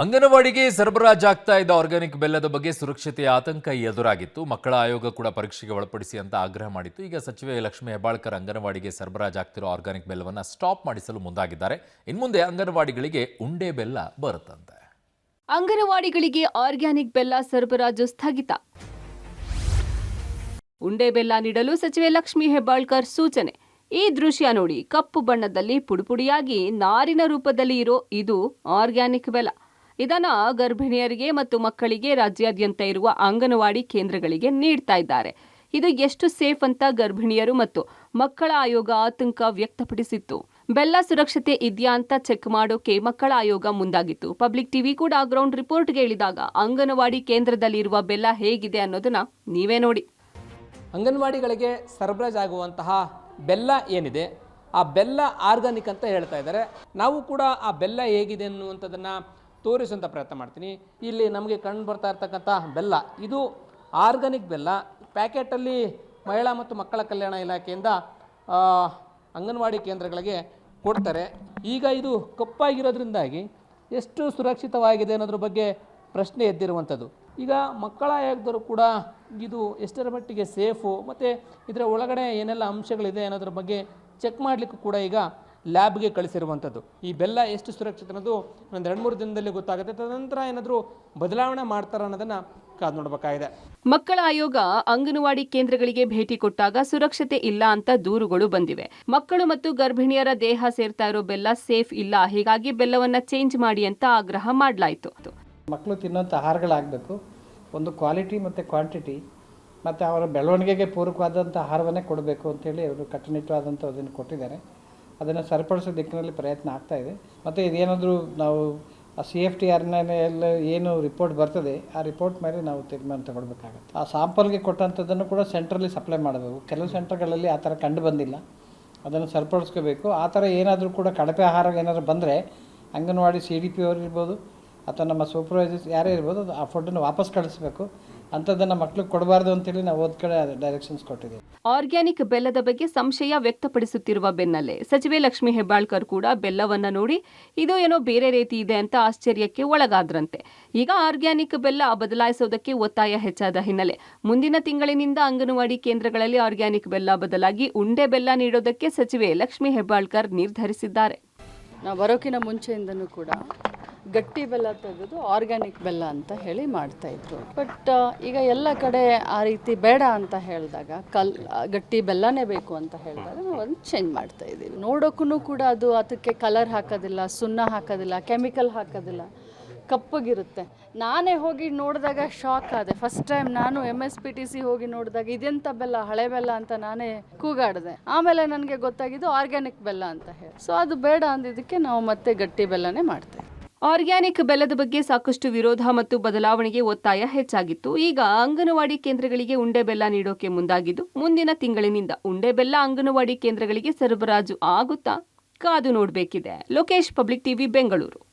ಅಂಗನವಾಡಿಗೆ ಸರಬರಾಜಾಗ್ತಾ ಇದ್ದ ಆರ್ಗ್ಯಾನಿಕ್ ಬೆಲ್ಲದ ಬಗ್ಗೆ ಸುರಕ್ಷತೆಯ ಆತಂಕ ಎದುರಾಗಿತ್ತು. ಮಕ್ಕಳ ಆಯೋಗ ಕೂಡ ಪರೀಕ್ಷೆಗೆ ಒಳಪಡಿಸಿ ಅಂತ ಆಗ್ರಹ ಮಾಡಿತ್ತು. ಈಗ ಸಚಿವೆ ಲಕ್ಷ್ಮೀ ಹೆಬ್ಬಾಳ್ಕರ್ ಅಂಗನವಾಡಿಗೆ ಸರಬರಾಜಾಗ್ತಿರೋ ಆರ್ಗ್ಯಾನಿಕ್ ಬೆಲ್ಲವನ್ನು ಸ್ಟಾಪ್ ಮಾಡಿಸಲು ಮುಂದಾಗಿದ್ದಾರೆ. ಇನ್ಮುಂದೆ ಅಂಗನವಾಡಿಗಳಿಗೆ ಉಂಡೆ ಬೆಲ್ಲ ಬರುತ್ತಂತೆ. ಅಂಗನವಾಡಿಗಳಿಗೆ ಆರ್ಗ್ಯಾನಿಕ್ ಬೆಲ್ಲ ಸರಬರಾಜು ಸ್ಥಗಿತ. ಉಂಡೆ ಬೆಲ್ಲ ನೀಡಲು ಸಚಿವೆ ಲಕ್ಷ್ಮೀ ಹೆಬ್ಬಾಳ್ಕರ್ ಸೂಚನೆ. ಈ ದೃಶ್ಯ ನೋಡಿ, ಕಪ್ಪು ಬಣ್ಣದಲ್ಲಿ ಪುಡಿಪುಡಿಯಾಗಿ ನಾರಿನ ರೂಪದಲ್ಲಿ ಇರೋ ಇದು ಆರ್ಗ್ಯಾನಿಕ್ ಬೆಲ್ಲ. ಇದನ್ನ ಗರ್ಭಿಣಿಯರಿಗೆ ಮತ್ತು ಮಕ್ಕಳಿಗೆ ರಾಜ್ಯಾದ್ಯಂತ ಇರುವ ಅಂಗನವಾಡಿ ಕೇಂದ್ರಗಳಿಗೆ ನೀಡ್ತಾ ಇದ್ದಾರೆ. ಇದು ಎಷ್ಟು ಸೇಫ್ ಅಂತ ಗರ್ಭಿಣಿಯರು ಮತ್ತು ಮಕ್ಕಳ ಆಯೋಗ ಆತಂಕ ವ್ಯಕ್ತಪಡಿಸಿತ್ತು. ಬೆಲ್ಲ ಸುರಕ್ಷತೆ ಇದೆಯಾ ಅಂತ ಚೆಕ್ ಮಾಡೋಕೆ ಮಕ್ಕಳ ಆಯೋಗ ಮುಂದಾಗಿತ್ತು. ಪಬ್ಲಿಕ್ ಟಿವಿ ಕೂಡ ಗ್ರೌಂಡ್ ರಿಪೋರ್ಟ್ಗೆ ಇಳಿದಾಗ ಅಂಗನವಾಡಿ ಕೇಂದ್ರದಲ್ಲಿರುವ ಬೆಲ್ಲ ಹೇಗಿದೆ ಅನ್ನೋದನ್ನ ನೀವೇ ನೋಡಿ. ಅಂಗನವಾಡಿಗಳಿಗೆ ಸರಬರಾಜಾಗುವಂತಹ ಬೆಲ್ಲ ಏನಿದೆ, ಆ ಬೆಲ್ಲ ಆರ್ಗಾನಿಕ್ ಅಂತ ಹೇಳ್ತಾ ಇದ್ದಾರೆ. ನಾವು ಕೂಡ ಆ ಬೆಲ್ಲ ಹೇಗಿದೆ ಅನ್ನುವಂಥದ್ದನ್ನು ತೋರಿಸುವಂಥ ಪ್ರಯತ್ನ ಮಾಡ್ತೀನಿ. ಇಲ್ಲಿ ನಮಗೆ ಕಂಡು ಬರ್ತಾ ಇರ್ತಕ್ಕಂಥ ಬೆಲ್ಲ ಇದು ಆರ್ಗಾನಿಕ್ ಬೆಲ್ಲ. ಪ್ಯಾಕೆಟಲ್ಲಿ ಮಹಿಳಾ ಮತ್ತು ಮಕ್ಕಳ ಕಲ್ಯಾಣ ಇಲಾಖೆಯಿಂದ ಅಂಗನವಾಡಿ ಕೇಂದ್ರಗಳಿಗೆ ಕೊಡ್ತಾರೆ. ಈಗ ಇದು ಕಪ್ಪಾಗಿರೋದ್ರಿಂದಾಗಿ ಎಷ್ಟು ಸುರಕ್ಷಿತವಾಗಿದೆ ಅನ್ನೋದ್ರ ಬಗ್ಗೆ ಪ್ರಶ್ನೆ ಎದ್ದಿರುವಂಥದ್ದು. ಈಗ ಮಕ್ಕಳ ಆಯೋಗದವರು ಕೂಡ ಇದು ಎಷ್ಟರ ಮಟ್ಟಿಗೆ ಸೇಫು ಮತ್ತು ಇದರ ಒಳಗಡೆ ಏನೆಲ್ಲ ಅಂಶಗಳಿದೆ ಅನ್ನೋದ್ರ ಬಗ್ಗೆ ಚೆಕ್ ಮಾಡಲಿಕ್ಕೂ ಕೂಡ ಈಗ ಲ್ಯಾಬ್ಗೆ ಕಳಿಸಿರುವಂಥದ್ದು. ಈ ಬೆಲ್ಲ ಎಷ್ಟು ಸುರಕ್ಷಿತ ಅನ್ನೋದು ಒಂದು 2-3 ದಿನದಲ್ಲಿ ಗೊತ್ತಾಗುತ್ತೆ. ತದನಂತರ ಏನಾದರೂ ಬದಲಾವಣೆ ಮಾಡ್ತಾರೆ ಅನ್ನೋದನ್ನು ಕಾದು ನೋಡಬೇಕಾಗಿದೆ. ಮಕ್ಕಳ ಆಯೋಗ ಅಂಗನವಾಡಿ ಕೇಂದ್ರಗಳಿಗೆ ಭೇಟಿ ಕೊಟ್ಟಾಗ ಸುರಕ್ಷತೆ ಇಲ್ಲ ಅಂತ ದೂರುಗಳು ಬಂದಿವೆ. ಮಕ್ಕಳು ಮತ್ತು ಗರ್ಭಿಣಿಯರ ದೇಹ ಸೇರ್ತಾ ಇರೋ ಬೆಲ್ಲ ಸೇಫ್ ಇಲ್ಲ, ಹೀಗಾಗಿ ಬೆಲ್ಲವನ್ನ ಚೇಂಜ್ ಮಾಡಿ ಅಂತ ಆಗ್ರಹ ಮಾಡಲಾಯಿತು. ಮಕ್ಕಳು ತಿನ್ನೋಂಥ ಆಹಾರಗಳಾಗಬೇಕು. ಒಂದು ಕ್ವಾಲಿಟಿ ಮತ್ತು ಕ್ವಾಂಟಿಟಿ ಮತ್ತು ಅವರ ಬೆಳವಣಿಗೆಗೆ ಪೂರಕವಾದಂಥ ಆಹಾರವನ್ನೇ ಕೊಡಬೇಕು ಅಂತೇಳಿ ಅವರು ಕಟ್ಟುನಿಟ್ಟವಾದಂಥ ಅದನ್ನು ಕೊಟ್ಟಿದ್ದಾರೆ. ಅದನ್ನು ಸರಿಪಡಿಸೋ ದಿಕ್ಕಿನಲ್ಲಿ ಪ್ರಯತ್ನ ಆಗ್ತಾಯಿದೆ. ಮತ್ತು ಇದೇನಾದರೂ ನಾವು ಆ CFTR ಎಲ್ಲ ಏನು ರಿಪೋರ್ಟ್ ಬರ್ತದೆ, ಆ ರಿಪೋರ್ಟ್ ಮೇಲೆ ನಾವು ತೀರ್ಮಾನ ತಗೊಳ್ಬೇಕಾಗತ್ತೆ. ಆ ಸ್ಯಾಂಪಲ್ಗೆ ಕೊಟ್ಟಂಥದ್ದನ್ನು ಕೂಡ ಸೆಂಟ್ರಲ್ಲಿ ಸಪ್ಲೈ ಮಾಡಬೇಕು. ಕೆಲವು ಸೆಂಟರ್ಗಳಲ್ಲಿ ಆ ಥರ ಕಂಡು ಬಂದಿಲ್ಲ, ಅದನ್ನು ಸರಿಪಡಿಸ್ಕೋಬೇಕು. ಆ ಥರ ಏನಾದರೂ ಕೂಡ ಕಳಪೆ ಆಹಾರ ಏನಾದರೂ ಬಂದರೆ ಅಂಗನವಾಡಿ CDP ಅವರು ಇರ್ಬೋದು ಅಥವಾ ನಮ್ಮ ಸೂಪರ್ವೈಸರ್ಸ್ ಯಾರೇ ಇರ್ಬೋದು, ಆ ಫುಡ್ಡನ್ನು ವಾಪಸ್ ಕಳಿಸ್ಬೇಕು. ಅಂಥದ್ದನ್ನು ಮಕ್ಳಿಗೆ ಕೊಡಬಾರ್ದು ಅಂತೇಳಿ ನಾವು ಹೋದ ಕಡೆ ಡೈರೆಕ್ಷನ್ಸ್ ಕೊಟ್ಟಿದ್ದೀವಿ. ಆರ್ಗ್ಯಾನಿಕ್ ಬೆಲ್ಲದ ಬಗ್ಗೆ ಸಂಶಯ ವ್ಯಕ್ತಪಡಿಸುತ್ತಿರುವ ಬೆನ್ನಲ್ಲೇ ಸಚಿವೆ ಲಕ್ಷ್ಮೀ ಹೆಬ್ಬಾಳ್ಕರ್ ಕೂಡ ಬೆಲ್ಲವನ್ನ ನೋಡಿ ಇದು ಏನೋ ಬೇರೆ ರೀತಿ ಇದೆ ಅಂತ ಆಶ್ಚರ್ಯಕ್ಕೆ ಒಳಗಾದ್ರಂತೆ. ಈಗ ಆರ್ಗ್ಯಾನಿಕ್ ಬೆಲ್ಲ ಬದಲಾಯಿಸೋದಕ್ಕೆ ಒತ್ತಾಯ ಹೆಚ್ಚಾದ ಹಿನ್ನೆಲೆ ಮುಂದಿನ ತಿಂಗಳಿನಿಂದ ಅಂಗನವಾಡಿ ಕೇಂದ್ರಗಳಲ್ಲಿ ಆರ್ಗ್ಯಾನಿಕ್ ಬೆಲ್ಲ ಬದಲಾಗಿ ಉಂಡೆ ಬೆಲ್ಲ ನೀಡೋದಕ್ಕೆ ಸಚಿವೆ ಲಕ್ಷ್ಮೀ ಹೆಬ್ಬಾಳ್ಕರ್ ನಿರ್ಧರಿಸಿದ್ದಾರೆ. ನಾವು ಬರೋಕ್ಕಿಂತ ಮುಂಚೆಯಿಂದನೂ ಕೂಡ ಗಟ್ಟಿ ಬೆಲ್ಲ ತೆಗೆದು ಆರ್ಗ್ಯಾನಿಕ್ ಬೆಲ್ಲ ಅಂತ ಹೇಳಿ ಮಾಡ್ತಾಯಿದ್ರು. ಬಟ್ ಈಗ ಎಲ್ಲ ಕಡೆ ಆ ರೀತಿ ಬೇಡ ಅಂತ ಹೇಳಿದಾಗ ಗಟ್ಟಿ ಬೆಲ್ಲನೇ ಬೇಕು ಅಂತ ಹೇಳಿದಾಗ ನಾವು ಅದನ್ನು ಚೇಂಜ್ ಮಾಡ್ತಾಯಿದ್ದೀವಿ. ನೋಡೋಕ್ಕೂ ಕೂಡ ಅದು ಅದಕ್ಕೆ ಕಲರ್ ಹಾಕೋದಿಲ್ಲ, ಸುಣ್ಣ ಹಾಕೋದಿಲ್ಲ, ಕೆಮಿಕಲ್ ಹಾಕೋದಿಲ್ಲ, ಕಪ್ಪಗಿರುತ್ತೆ. ನಾನೇ ಹೋಗಿ ನೋಡಿದಾಗ ಶಾಕ್ ಆದೆ. ಫಸ್ಟ್ ಟೈಮ್ ನಾನು MSPTC ಹೋಗಿ ನೋಡಿದಾಗ ಇದೆಂಥ ಬೆಲ್ಲ, ಹಳೆ ಬೆಲ್ಲ ಅಂತ ನಾನೇ ಕೂಗಾಡಿದೆ. ಆಮೇಲೆ ನನಗೆ ಗೊತ್ತಾಗಿದ್ದು ಆರ್ಗ್ಯಾನಿಕ್ ಬೆಲ್ಲ ಅಂತ ಹೇಳಿ. ಸೊ ಅದು ಬೇಡ ಅಂದಿದ್ದಕ್ಕೆ ನಾವು ಮತ್ತೆ ಗಟ್ಟಿ ಬೆಲ್ಲನೇ ಮಾಡ್ತೇವೆ. ಆರ್ಗ್ಯಾನಿಕ್ ಬೆಲ್ಲದ ಬಗ್ಗೆ ಸಾಕಷ್ಟು ವಿರೋಧ ಮತ್ತು ಬದಲಾವಣೆಗೆ ಒತ್ತಾಯ ಹೆಚ್ಚಾಗಿತ್ತು. ಈಗ ಅಂಗನವಾಡಿ ಕೇಂದ್ರಗಳಿಗೆ ಉಂಡೆ ಬೆಲ್ಲ ನೀಡೋಕೆ ಮುಂದಾಗಿದ್ದು ಮುಂದಿನ ತಿಂಗಳಿನಿಂದ ಉಂಡೆ ಬೆಲ್ಲ ಅಂಗನವಾಡಿ ಕೇಂದ್ರಗಳಿಗೆ ಸರಬರಾಜು ಆಗುತ್ತಾ ಕಾದು ನೋಡಬೇಕಿದೆ. Lokesh, public TV, Bengaluru.